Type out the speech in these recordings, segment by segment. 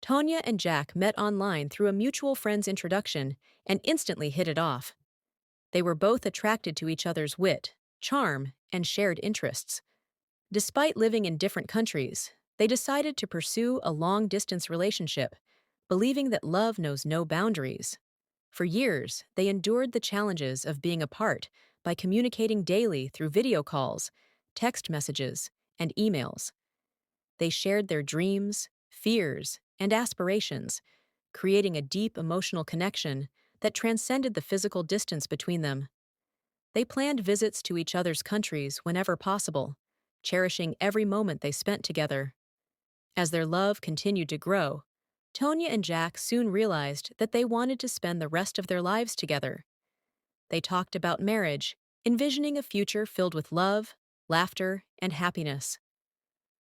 Tonia and Jack met online through a mutual friend's introduction and instantly hit it off. They were both attracted to each other's wit, charm, and shared interests. Despite living in different countries, they decided to pursue a long-distance relationship, believing that love knows no boundaries. For years, they endured the challenges of being apart by communicating daily through video calls, text messages, and emails. They shared their dreams, fears, and aspirations, creating a deep emotional connection that transcended the physical distance between them. They planned visits to each other's countries whenever possible, cherishing every moment they spent together. As their love continued to grow, Tonia and Jack soon realized that they wanted to spend the rest of their lives together. They talked about marriage, envisioning a future filled with love, laughter, and happiness.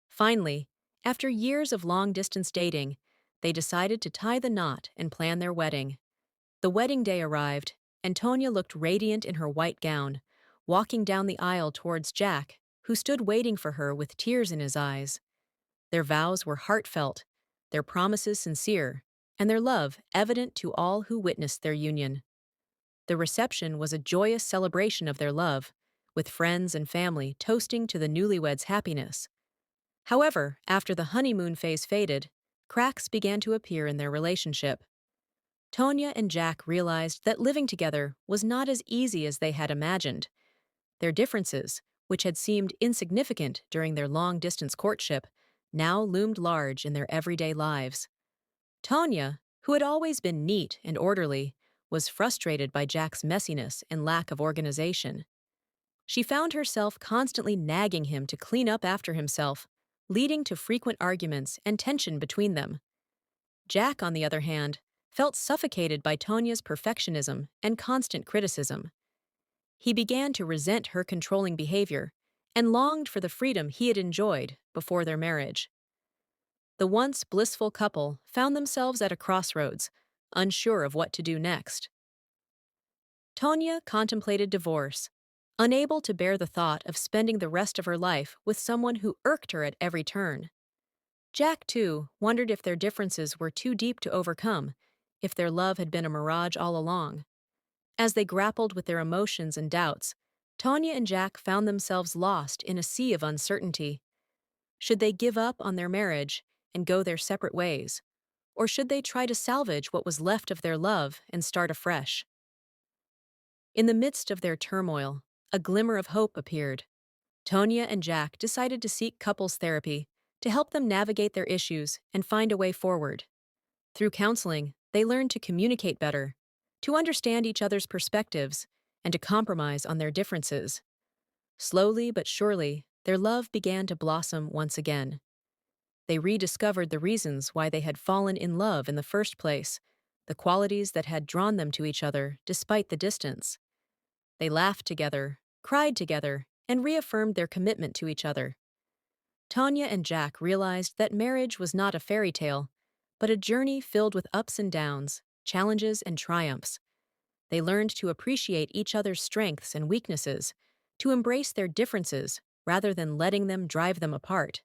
Finally, after years of long-distance dating, they decided to tie the knot and plan their wedding. The wedding day arrived, and Tonia looked radiant in her white gown, walking down the aisle towards Jack, who stood waiting for her with tears in his eyes. Their vows were heartfelt, their promises sincere, and their love evident to all who witnessed their union. The reception was a joyous celebration of their love, with friends and family toasting to the newlyweds' happiness. However, after the honeymoon phase faded, cracks began to appear in their relationship. Tonia and Jack realized that living together was not as easy as they had imagined. Their differences, which had seemed insignificant during their long-distance courtship, now loomed large in their everyday lives. Tonia, who had always been neat and orderly, was frustrated by Jack's messiness and lack of organization. She found herself constantly nagging him to clean up after himself, leading to frequent arguments and tension between them. Jack, on the other hand, felt suffocated by Tonia's perfectionism and constant criticism. He began to resent her controlling behavior and longed for the freedom he had enjoyed before their marriage. The once blissful couple found themselves at a crossroads, unsure of what to do next. Tonia contemplated divorce, unable to bear the thought of spending the rest of her life with someone who irked her at every turn. Jack, too, wondered if their differences were too deep to overcome, if their love had been a mirage all along. As they grappled with their emotions and doubts, Tonia and Jack found themselves lost in a sea of uncertainty. Should they give up on their marriage and go their separate ways, or should they try to salvage what was left of their love and start afresh? In the midst of their turmoil, a glimmer of hope appeared. Tonia and Jack decided to seek couples therapy to help them navigate their issues and find a way forward. Through counseling, they learned to communicate better, to understand each other's perspectives, and to compromise on their differences. Slowly but surely, their love began to blossom once again. They rediscovered the reasons why they had fallen in love in the first place, the qualities that had drawn them to each other despite the distance. They laughed together, cried together, and reaffirmed their commitment to each other. Tonia and Jack realized that marriage was not a fairy tale, but a journey filled with ups and downs, challenges and triumphs. They learned to appreciate each other's strengths and weaknesses, to embrace their differences rather than letting them drive them apart.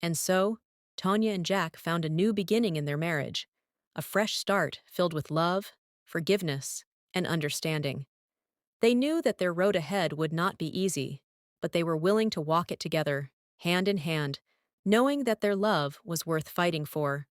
And so, Tonia and Jack found a new beginning in their marriage, a fresh start filled with love, forgiveness, and understanding. They knew that their road ahead would not be easy, but they were willing to walk it together, hand in hand, knowing that their love was worth fighting for.